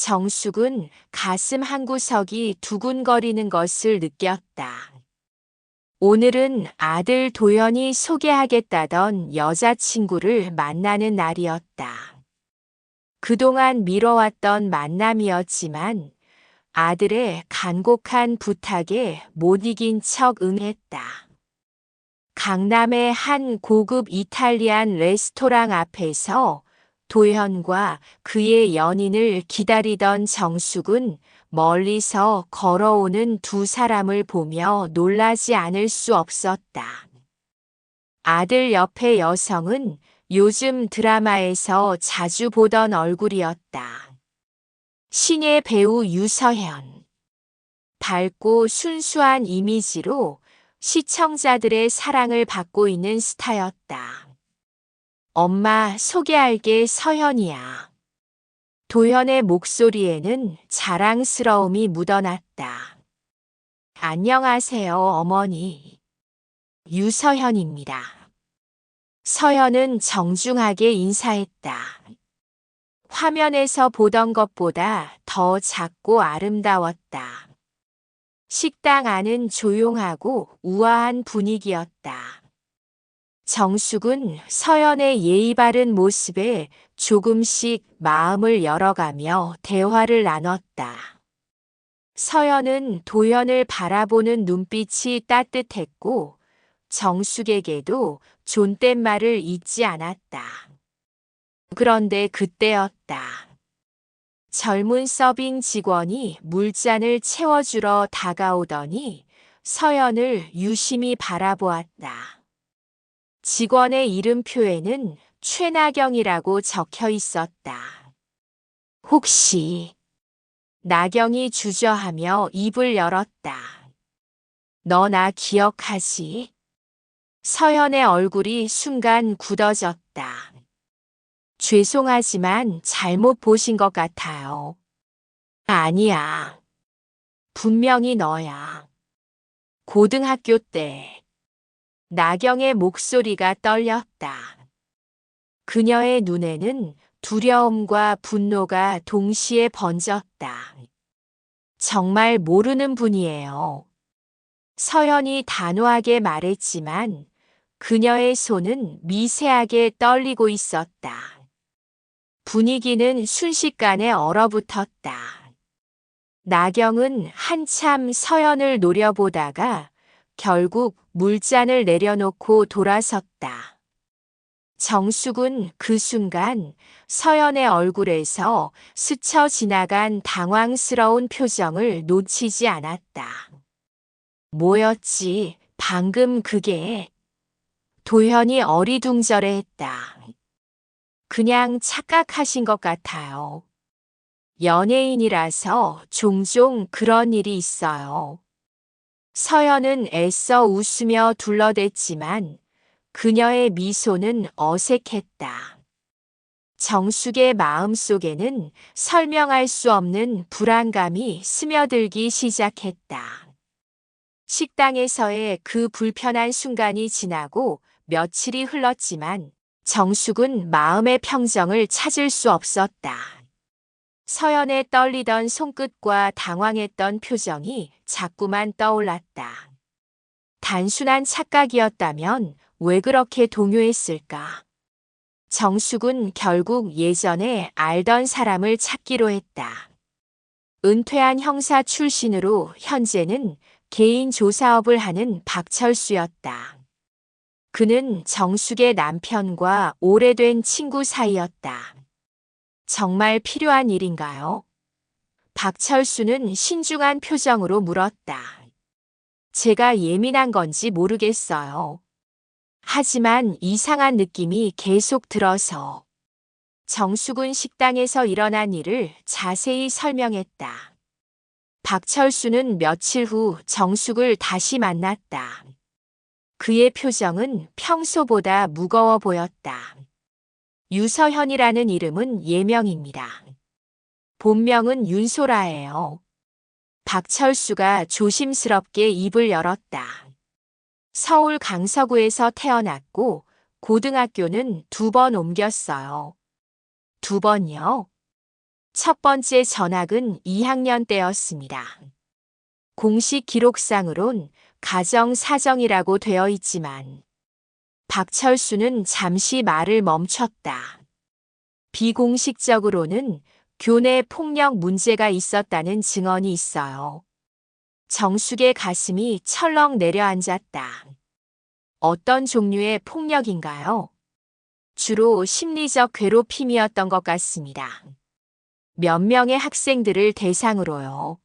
정숙은 가슴 한구석이 두근거리는 것을 느꼈다. 오늘은 아들 도연이 소개하겠다던 여자친구를 만나는 날이었다. 그동안 미뤄왔던 만남이었지만 아들의 간곡한 부탁에 못 이긴 척 응했다. 강남의 한 고급 이탈리안 레스토랑 앞에서 도현과 그의 연인을 기다리던 정숙은 멀리서 걸어오는 두 사람을 보며 놀라지 않을 수 없었다. 아들 옆의 여성은 요즘 드라마에서 자주 보던 얼굴이었다. 신예 배우 유서현. 밝고 순수한 이미지로 시청자들의 사랑을 받고 있는 스타였다. 엄마 소개할게 서현이야. 도현의 목소리에는 자랑스러움이 묻어났다. 안녕하세요, 어머니. 유서현입니다. 서현은 정중하게 인사했다. 화면에서 보던 것보다 더 작고 아름다웠다. 식당 안은 조용하고 우아한 분위기였다. 정숙은 서연의 예의 바른 모습에 조금씩 마음을 열어가며 대화를 나눴다. 서연은 도연을 바라보는 눈빛이 따뜻했고 정숙에게도 존댓말을 잊지 않았다. 그런데 그때였다. 젊은 서빙 직원이 물잔을 채워주러 다가오더니 서연을 유심히 바라보았다. 직원의 이름표에는 최나경이라고 적혀 있었다. 혹시 나경이 주저하며 입을 열었다. 너 나 기억하지? 서연의 얼굴이 순간 굳어졌다. 죄송하지만 잘못 보신 것 같아요. 아니야. 분명히 너야. 고등학교 때. 나경의 목소리가 떨렸다. 그녀의 눈에는 두려움과 분노가 동시에 번졌다. 정말 모르는 분이에요. 서연이 단호하게 말했지만 그녀의 손은 미세하게 떨리고 있었다. 분위기는 순식간에 얼어붙었다. 나경은 한참 서연을 노려보다가 결국 물잔을 내려놓고 돌아섰다. 정숙은 그 순간 서연의 얼굴에서 스쳐 지나간 당황스러운 표정을 놓치지 않았다. 뭐였지, 방금 그게? 도현이 어리둥절해했다. 그냥 착각하신 것 같아요. 연예인이라서 종종 그런 일이 있어요. 서연은 애써 웃으며 둘러댔지만 그녀의 미소는 어색했다. 정숙의 마음속에는 설명할 수 없는 불안감이 스며들기 시작했다. 식당에서의 그 불편한 순간이 지나고 며칠이 흘렀지만 정숙은 마음의 평정을 찾을 수 없었다. 서연의 떨리던 손끝과 당황했던 표정이 자꾸만 떠올랐다. 단순한 착각이었다면 왜 그렇게 동요했을까? 정숙은 결국 예전에 알던 사람을 찾기로 했다. 은퇴한 형사 출신으로 현재는 개인 조사업을 하는 박철수였다. 그는 정숙의 남편과 오래된 친구 사이였다. 정말 필요한 일인가요? 박철수는 신중한 표정으로 물었다. 제가 예민한 건지 모르겠어요. 하지만 이상한 느낌이 계속 들어서. 정숙은 식당에서 일어난 일을 자세히 설명했다. 박철수는 며칠 후 정숙을 다시 만났다. 그의 표정은 평소보다 무거워 보였다. 유서현이라는 이름은 예명입니다. 본명은 윤소라예요. 박철수가 조심스럽게 입을 열었다. 서울 강서구에서 태어났고 고등학교는 2번 옮겼어요. 2번이요? 첫 번째 전학은 2학년 때였습니다. 공식 기록상으론 가정 사정이라고 되어 있지만 박철수는 잠시 말을 멈췄다. 비공식적으로는 교내 폭력 문제가 있었다는 증언이 있어요. 정숙의 가슴이 철렁 내려앉았다. 어떤 종류의 폭력인가요? 주로 심리적 괴롭힘이었던 것 같습니다. 몇 명의 학생들을 대상으로요.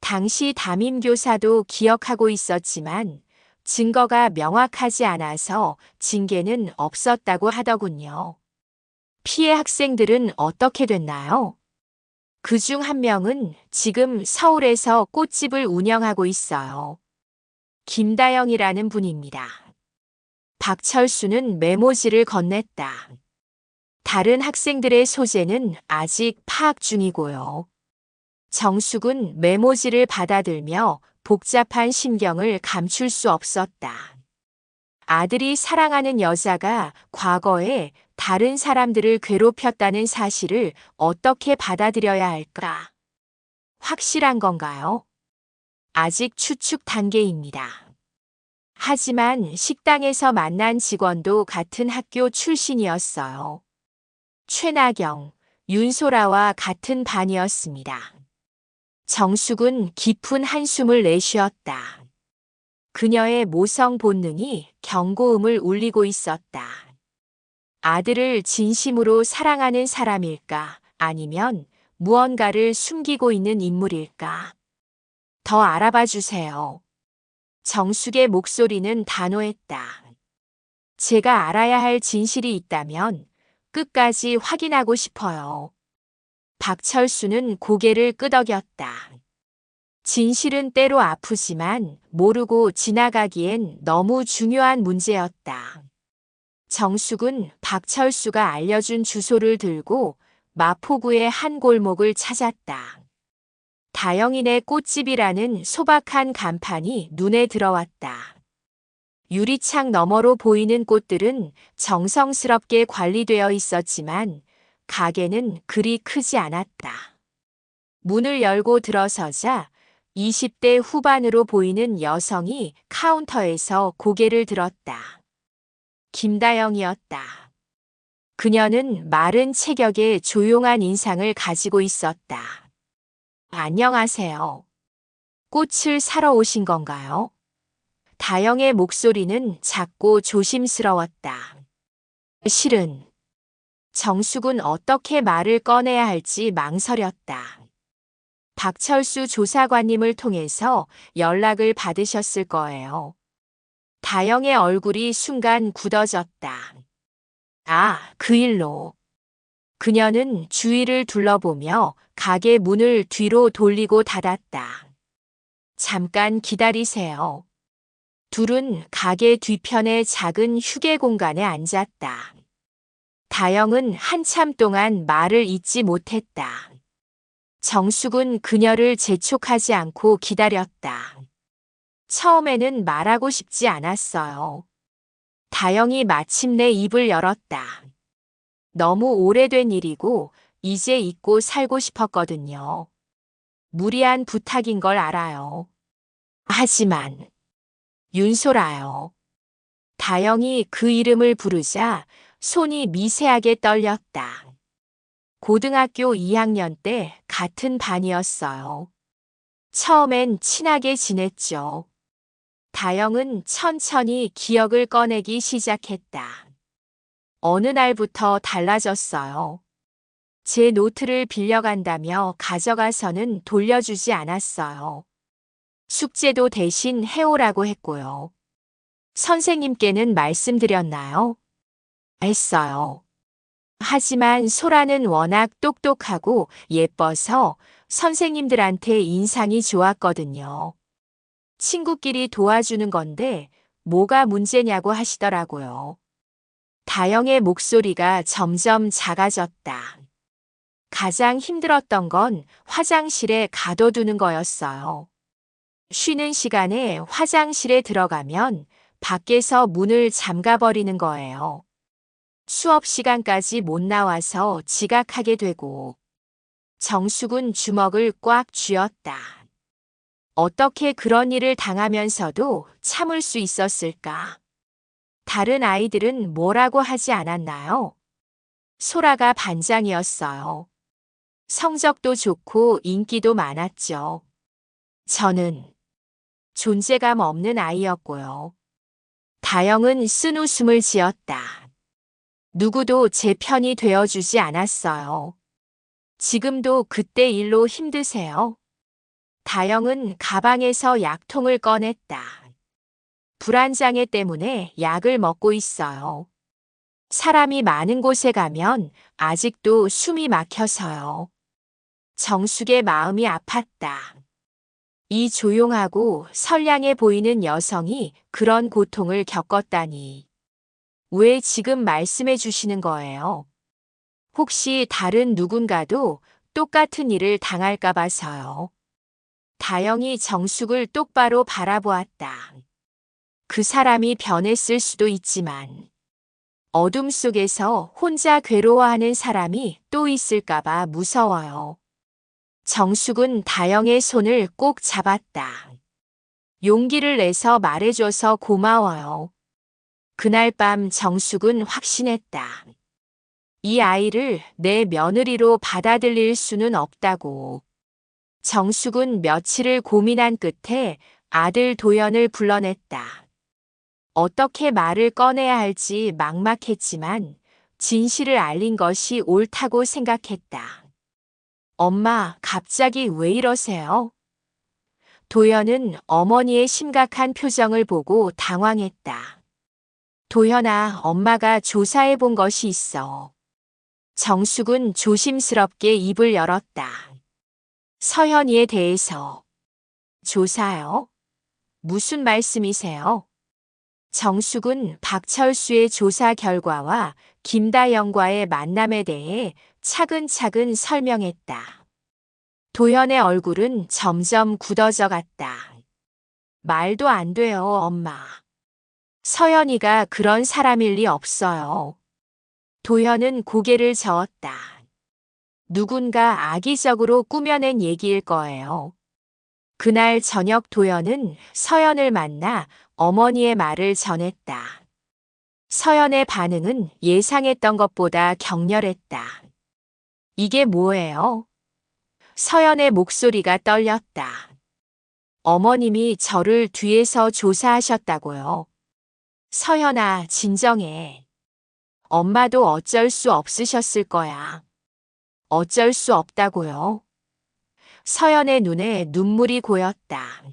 당시 담임교사도 기억하고 있었지만 증거가 명확하지 않아서 징계는 없었다고 하더군요. 피해 학생들은 어떻게 됐나요? 그중 한 명은 지금 서울에서 꽃집을 운영하고 있어요. 김다영이라는 분입니다. 박철수는 메모지를 건넸다. 다른 학생들의 소재는 아직 파악 중이고요. 정숙은 메모지를 받아들며 복잡한 심경을 감출 수 없었다. 아들이 사랑하는 여자가 과거에 다른 사람들을 괴롭혔다는 사실을 어떻게 받아들여야 할까? 확실한 건가요? 아직 추측 단계입니다. 하지만 식당에서 만난 직원도 같은 학교 출신이었어요. 최나경, 윤소라와 같은 반이었습니다. 정숙은 깊은 한숨을 내쉬었다. 그녀의 모성 본능이 경고음을 울리고 있었다. 아들을 진심으로 사랑하는 사람일까? 아니면 무언가를 숨기고 있는 인물일까? 더 알아봐 주세요. 정숙의 목소리는 단호했다. 제가 알아야 할 진실이 있다면 끝까지 확인하고 싶어요. 박철수는 고개를 끄덕였다. 진실은 때로 아프지만 모르고 지나가기엔 너무 중요한 문제였다. 정숙은 박철수가 알려준 주소를 들고 마포구의 한 골목을 찾았다. 다영이네 꽃집이라는 소박한 간판이 눈에 들어왔다. 유리창 너머로 보이는 꽃들은 정성스럽게 관리되어 있었지만 가게는 그리 크지 않았다. 문을 열고 들어서자 20대 후반으로 보이는 여성이 카운터에서 고개를 들었다. 김다영이었다. 그녀는 마른 체격에 조용한 인상을 가지고 있었다. 안녕하세요. 꽃을 사러 오신 건가요? 다영의 목소리는 작고 조심스러웠다. 실은 정숙은 어떻게 말을 꺼내야 할지 망설였다. 박철수 조사관님을 통해서 연락을 받으셨을 거예요. 다영의 얼굴이 순간 굳어졌다. 아, 그 일로. 그녀는 주위를 둘러보며 가게 문을 뒤로 돌리고 닫았다. 잠깐 기다리세요. 둘은 가게 뒤편의 작은 휴게 공간에 앉았다. 다영은 한참 동안 말을 잇지 못했다. 정숙은 그녀를 재촉하지 않고 기다렸다. 처음에는 말하고 싶지 않았어요. 다영이 마침내 입을 열었다. 너무 오래된 일이고 이제 잊고 살고 싶었거든요. 무리한 부탁인 걸 알아요. 하지만 윤소라요. 다영이 그 이름을 부르자 손이 미세하게 떨렸다. 고등학교 2학년 때 같은 반이었어요. 처음엔 친하게 지냈죠. 다영은 천천히 기억을 꺼내기 시작했다. 어느 날부터 달라졌어요. 제 노트를 빌려간다며 가져가서는 돌려주지 않았어요. 숙제도 대신 해오라고 했고요. 선생님께는 말씀드렸나요? 했어요. 하지만 소라는 워낙 똑똑하고 예뻐서 선생님들한테 인상이 좋았거든요. 친구끼리 도와주는 건데 뭐가 문제냐고 하시더라고요. 다영의 목소리가 점점 작아졌다. 가장 힘들었던 건 화장실에 가둬두는 거였어요. 쉬는 시간에 화장실에 들어가면 밖에서 문을 잠가버리는 거예요. 수업 시간까지 못 나와서 지각하게 되고 정숙은 주먹을 꽉 쥐었다. 어떻게 그런 일을 당하면서도 참을 수 있었을까? 다른 아이들은 뭐라고 하지 않았나요? 소라가 반장이었어요. 성적도 좋고 인기도 많았죠. 저는 존재감 없는 아이였고요. 다영은 쓴웃음을 지었다. 누구도 제 편이 되어주지 않았어요. 지금도 그때 일로 힘드세요? 다영은 가방에서 약통을 꺼냈다. 불안장애 때문에 약을 먹고 있어요. 사람이 많은 곳에 가면 아직도 숨이 막혀서요. 정숙의 마음이 아팠다. 이 조용하고 선량해 보이는 여성이 그런 고통을 겪었다니. 왜 지금 말씀해 주시는 거예요? 혹시 다른 누군가도 똑같은 일을 당할까 봐서요. 다영이 정숙을 똑바로 바라보았다. 그 사람이 변했을 수도 있지만 어둠 속에서 혼자 괴로워하는 사람이 또 있을까봐 무서워요. 정숙은 다영의 손을 꼭 잡았다. 용기를 내서 말해줘서 고마워요. 그날 밤 정숙은 확신했다. 이 아이를 내 며느리로 받아들일 수는 없다고. 정숙은 며칠을 고민한 끝에 아들 도연을 불러냈다. 어떻게 말을 꺼내야 할지 막막했지만 진실을 알린 것이 옳다고 생각했다. 엄마, 갑자기 왜 이러세요? 도연은 어머니의 심각한 표정을 보고 당황했다. 도연아, 엄마가 조사해 본 것이 있어. 정숙은 조심스럽게 입을 열었다. 서현이에 대해서. 조사요? 무슨 말씀이세요? 정숙은 박철수의 조사 결과와 김다영과의 만남에 대해 차근차근 설명했다. 도현의 얼굴은 점점 굳어져 갔다. 말도 안 돼요, 엄마. 서연이가 그런 사람일 리 없어요. 도현은 고개를 저었다. 누군가 악의적으로 꾸며낸 얘기일 거예요. 그날 저녁 도연은 서연을 만나 어머니의 말을 전했다. 서연의 반응은 예상했던 것보다 격렬했다. 이게 뭐예요? 서연의 목소리가 떨렸다. 어머님이 저를 뒤에서 조사하셨다고요. 서연아, 진정해. 엄마도 어쩔 수 없으셨을 거야. 어쩔 수 없다고요. 서연의 눈에 눈물이 고였다.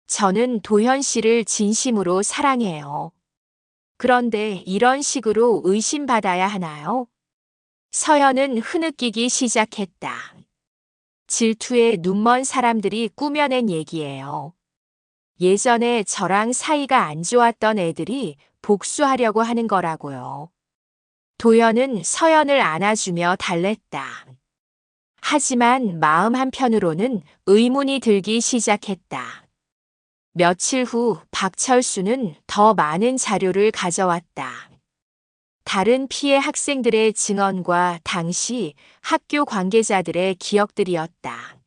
저는 도현 씨를 진심으로 사랑해요. 그런데 이런 식으로 의심받아야 하나요? 서연은 흐느끼기 시작했다. 질투에 눈먼 사람들이 꾸며낸 얘기예요. 예전에 저랑 사이가 안 좋았던 애들이 복수하려고 하는 거라고요. 도연은 서연을 안아주며 달랬다. 하지만 마음 한편으로는 의문이 들기 시작했다. 며칠 후 박철수는 더 많은 자료를 가져왔다. 다른 피해 학생들의 증언과 당시 학교 관계자들의 기억들이었다.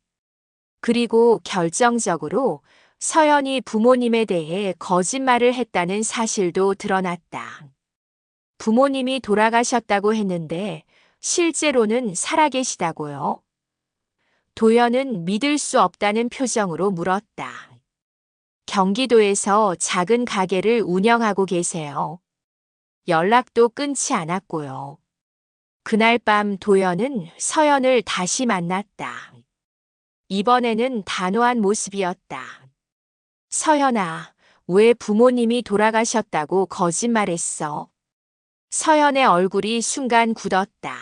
그리고 결정적으로 서연이 부모님에 대해 거짓말을 했다는 사실도 드러났다. 부모님이 돌아가셨다고 했는데 실제로는 살아계시다고요? 도연은 믿을 수 없다는 표정으로 물었다. 경기도에서 작은 가게를 운영하고 계세요. 연락도 끊지 않았고요. 그날 밤 도연은 서연을 다시 만났다. 이번에는 단호한 모습이었다. 서연아, 왜 부모님이 돌아가셨다고 거짓말했어? 서연의 얼굴이 순간 굳었다.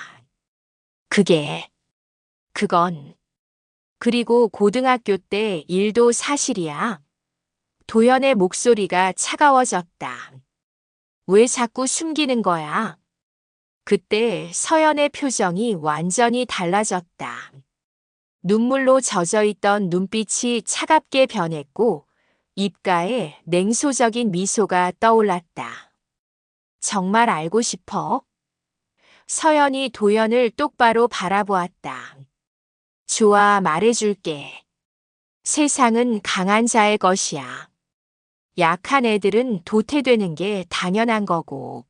그건. 그리고 고등학교 때 일도 사실이야. 도연의 목소리가 차가워졌다. 왜 자꾸 숨기는 거야? 그때 서연의 표정이 완전히 달라졌다. 눈물로 젖어 있던 눈빛이 차갑게 변했고 입가에 냉소적인 미소가 떠올랐다. 정말 알고 싶어? 서연이 도연을 똑바로 바라보았다. 좋아, 말해줄게. 세상은 강한 자의 것이야. 약한 애들은 도태되는 게 당연한 거고.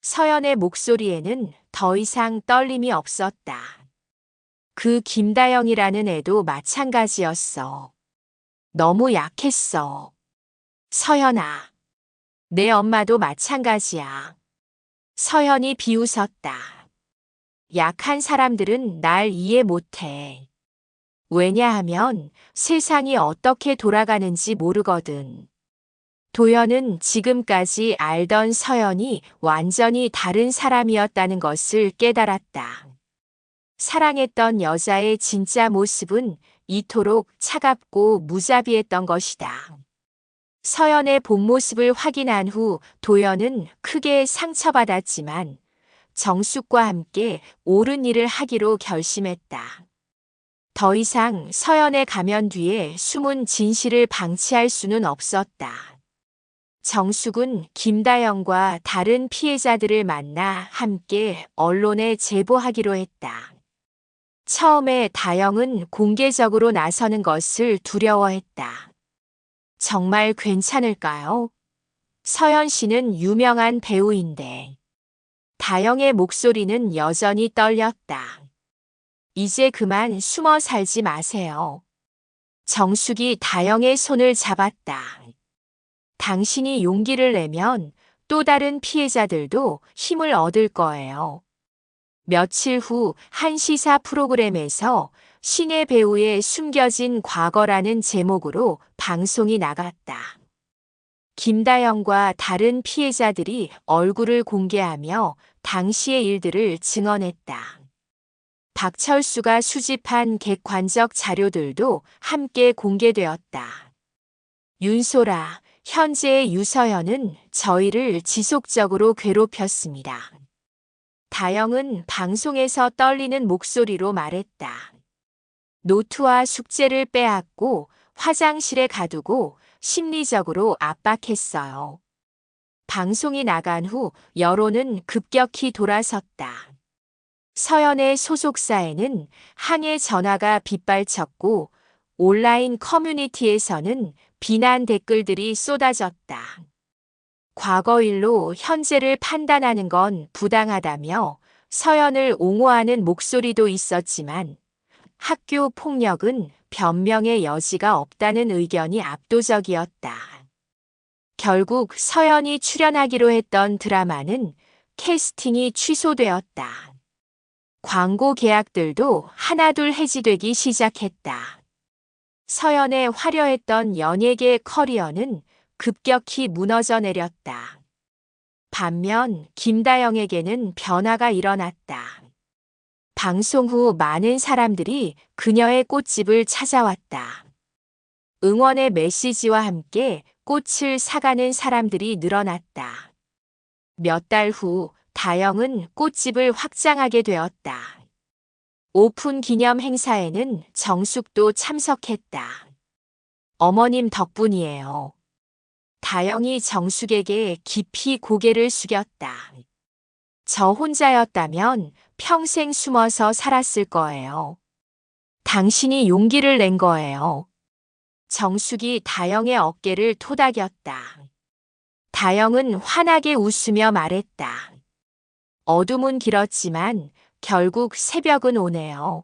서연의 목소리에는 더 이상 떨림이 없었다. 그 김다영이라는 애도 마찬가지였어. 너무 약했어. 서연아, 내 엄마도 마찬가지야. 서연이 비웃었다. 약한 사람들은 날 이해 못해. 왜냐하면 세상이 어떻게 돌아가는지 모르거든. 도연은 지금까지 알던 서연이 완전히 다른 사람이었다는 것을 깨달았다. 사랑했던 여자의 진짜 모습은 이토록 차갑고 무자비했던 것이다. 서연의 본 모습을 확인한 후 도연은 크게 상처받았지만 정숙과 함께 옳은 일을 하기로 결심했다. 더 이상 서연의 가면 뒤에 숨은 진실을 방치할 수는 없었다. 정숙은 김다영과 다른 피해자들을 만나 함께 언론에 제보하기로 했다. 처음에 다영은 공개적으로 나서는 것을 두려워했다. 정말 괜찮을까요? 서연 씨는 유명한 배우인데. 다영의 목소리는 여전히 떨렸다. 이제 그만 숨어 살지 마세요. 정숙이 다영의 손을 잡았다. 당신이 용기를 내면 또 다른 피해자들도 힘을 얻을 거예요. 며칠 후 한 시사 프로그램에서 신의 배우의 숨겨진 과거라는 제목으로 방송이 나갔다. 김다영과 다른 피해자들이 얼굴을 공개하며 당시의 일들을 증언했다. 박철수가 수집한 객관적 자료들도 함께 공개되었다. 윤소라, 현재의 유서연은 저희를 지속적으로 괴롭혔습니다. 다영은 방송에서 떨리는 목소리로 말했다. 노트와 숙제를 빼앗고 화장실에 가두고 심리적으로 압박했어요. 방송이 나간 후 여론은 급격히 돌아섰다. 서연의 소속사에는 항해 전화가 빗발쳤고 온라인 커뮤니티에서는 비난 댓글들이 쏟아졌다. 과거 일로 현재를 판단하는 건 부당하다며 서연을 옹호하는 목소리도 있었지만 학교 폭력은 변명의 여지가 없다는 의견이 압도적이었다. 결국 서연이 출연하기로 했던 드라마는 캐스팅이 취소되었다. 광고 계약들도 하나둘 해지되기 시작했다. 서연의 화려했던 연예계 커리어는 급격히 무너져 내렸다. 반면 김다영에게는 변화가 일어났다. 방송 후 많은 사람들이 그녀의 꽃집을 찾아왔다. 응원의 메시지와 함께 꽃을 사가는 사람들이 늘어났다. 몇 달 후 다영은 꽃집을 확장하게 되었다. 오픈 기념 행사에는 정숙도 참석했다. 어머님 덕분이에요. 다영이 정숙에게 깊이 고개를 숙였다. 저 혼자였다면 평생 숨어서 살았을 거예요. 당신이 용기를 낸 거예요. 정숙이 다영의 어깨를 토닥였다. 다영은 환하게 웃으며 말했다. 어둠은 길었지만 결국 새벽은 오네요.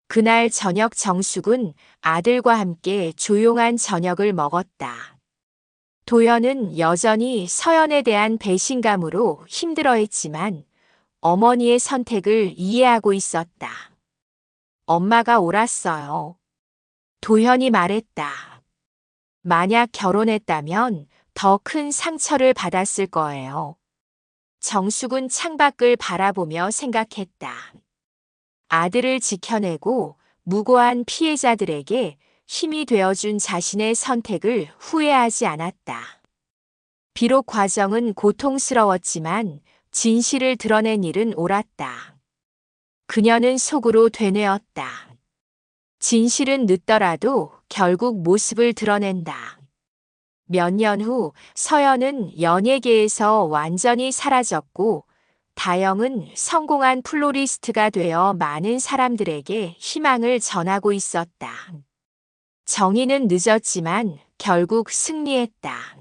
그날 저녁 정숙은 아들과 함께 조용한 저녁을 먹었다. 도연은 여전히 서연에 대한 배신감으로 힘들어했지만 어머니의 선택을 이해하고 있었다. 엄마가 옳았어요. 도연이 말했다. 만약 결혼했다면 더 큰 상처를 받았을 거예요. 정숙은 창밖을 바라보며 생각했다. 아들을 지켜내고 무고한 피해자들에게 힘이 되어준 자신의 선택을 후회하지 않았다. 비록 과정은 고통스러웠지만 진실을 드러낸 일은 옳았다. 그녀는 속으로 되뇌었다. 진실은 늦더라도 결국 모습을 드러낸다. 몇 년 후 서연은 연예계에서 완전히 사라졌고 다영은 성공한 플로리스트가 되어 많은 사람들에게 희망을 전하고 있었다. 정희는 늦었지만 결국 승리했다.